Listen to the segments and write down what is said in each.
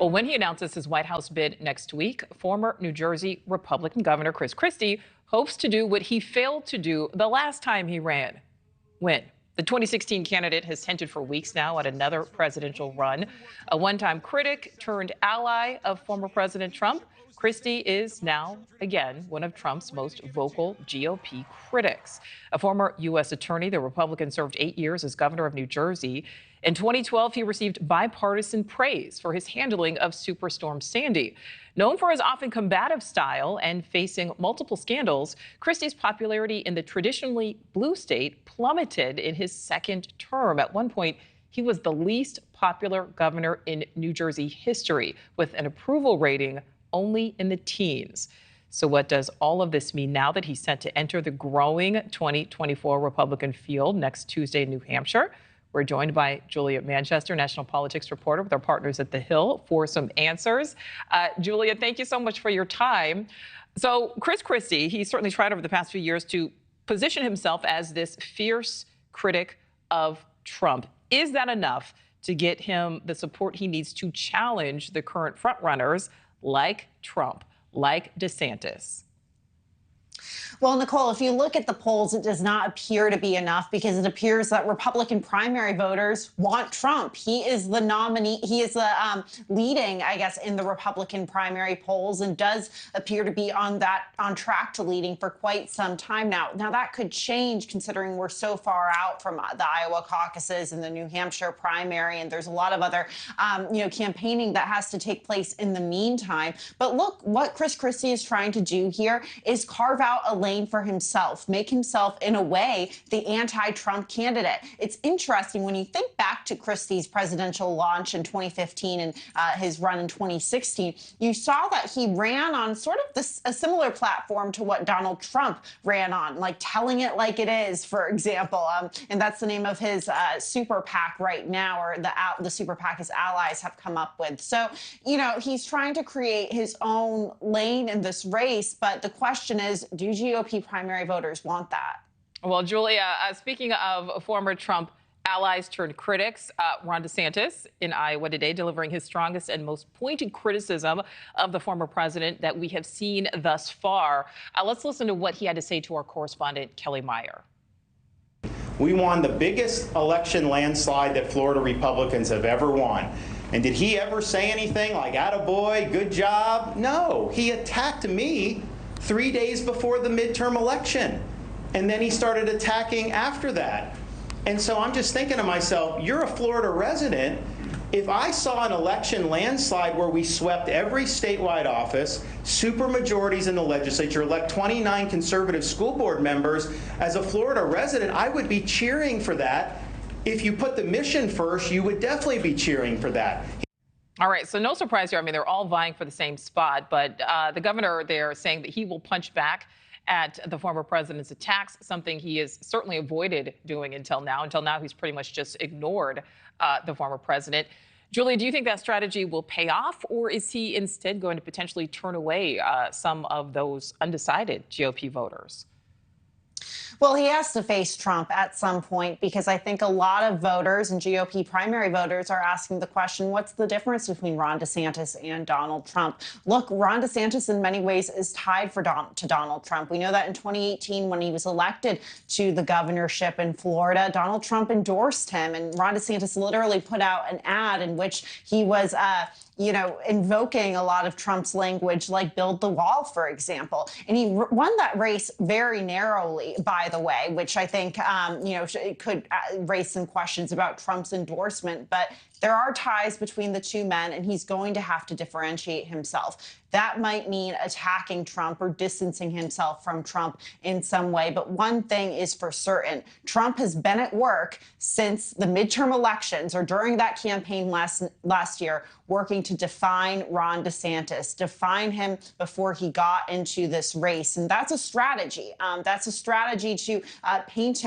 Well, when he announces his White House bid next week, former New Jersey Republican Governor Chris Christie hopes to do what he failed to do the last time he ran: win. The 2016 candidate has hinted for weeks now at another presidential run. A one-time critic turned ally of former President Trump, Christie is now, again, one of Trump's most vocal GOP critics. A former U.S. attorney, the Republican served 8 years as governor of New Jersey. In 2012, he received bipartisan praise for his handling of Superstorm Sandy. Known for his often combative style and facing multiple scandals, Christie's popularity in the traditionally blue state plummeted in his second term. At one point, he was the least popular governor in New Jersey history, with an approval rating only in the teens. So what does all of this mean now that he's set to enter the growing 2024 Republican field next Tuesday in New Hampshire? We're joined by Julia Manchester, national politics reporter with our partners at The Hill, for some answers. Julia, thank you so much for your time. So Chris Christie, he's certainly tried over the past few years to position himself as this fierce critic of Trump. Is that enough to get him the support he needs to challenge the current frontrunners like Trump, like DeSantis? Well, Nichole, if you look at the polls, it does not appear to be enough, because it appears that Republican primary voters want Trump. He is the nominee. He is the leading, I guess, in the Republican primary polls, and does appear to be on track to leading for quite some time now. Now, that could change considering we're so far out from the Iowa caucuses and the New Hampshire primary, and there's a lot of other, campaigning that has to take place in the meantime. But look, what Chris Christie is trying to do here is carve out a lane for himself, make himself, in a way, the anti-Trump candidate. It's interesting when you think back to Christie's presidential launch in 2015 and his run in 2016, you saw that he ran on sort of a similar platform to what Donald Trump ran on, like telling it like it is, for example. And that's the name of his super PAC right now, or the super PAC his allies have come up with. So, he's trying to create his own lane in this race, but the question is, do GOP primary voters want that? Well, Julia, speaking of former Trump allies turned critics, Ron DeSantis in Iowa today delivering his strongest and most pointed criticism of the former president that we have seen thus far. Let's listen to what he had to say to our correspondent, Kelly Meyer. We won the biggest election landslide that Florida Republicans have ever won. And did he ever say anything like, "Attaboy, good job"? No, he attacked me 3 days before the midterm election. And then he started attacking after that. And so I'm just thinking to myself, you're a Florida resident. If I saw an election landslide where we swept every statewide office, super majorities in the legislature, elect 29 conservative school board members, as a Florida resident, I would be cheering for that. If you put the mission first, you would definitely be cheering for that. All right, so no surprise here. I mean, they're all vying for the same spot, but the governor there saying that he will punch back at the former president's attacks, something he has certainly avoided doing until now. Until now, he's pretty much just ignored the former president. Julia, do you think that strategy will pay off, or is he instead going to potentially turn away some of those undecided GOP voters? Well, he has to face Trump at some point, because I think a lot of voters and GOP primary voters are asking the question, what's the difference between Ron DeSantis and Donald Trump? Look, Ron DeSantis in many ways is tied to Donald Trump. We know that in 2018, when he was elected to the governorship in Florida, Donald Trump endorsed him, and Ron DeSantis literally put out an ad in which he was invoking a lot of Trump's language, like build the wall, for example. And he won that race very narrowly, by the way, which I think, could raise some questions about Trump's endorsement. But there are ties between the two men, and he's going to have to differentiate himself. That might mean attacking Trump or distancing himself from Trump in some way. But one thing is for certain, Trump has been at work since the midterm elections, or during that campaign last year, working to define Ron DeSantis, define him before he got into this race. And that's a strategy. That's a strategy to paint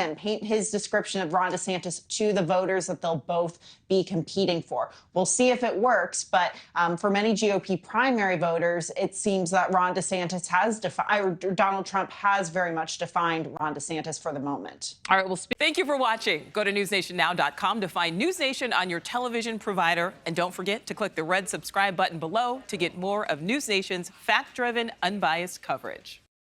his description of Ron DeSantis to the voters that they'll both be competing for. We'll see if it works. But for many GOP primary voters, voters, it seems that Ron DeSantis has Donald Trump has very much defined Ron DeSantis for the moment. All right, well, thank you for watching. Go to newsnationnow.com to find News Nation on your television provider. And don't forget to click the red subscribe button below to get more of News Nation's fact-driven, unbiased coverage.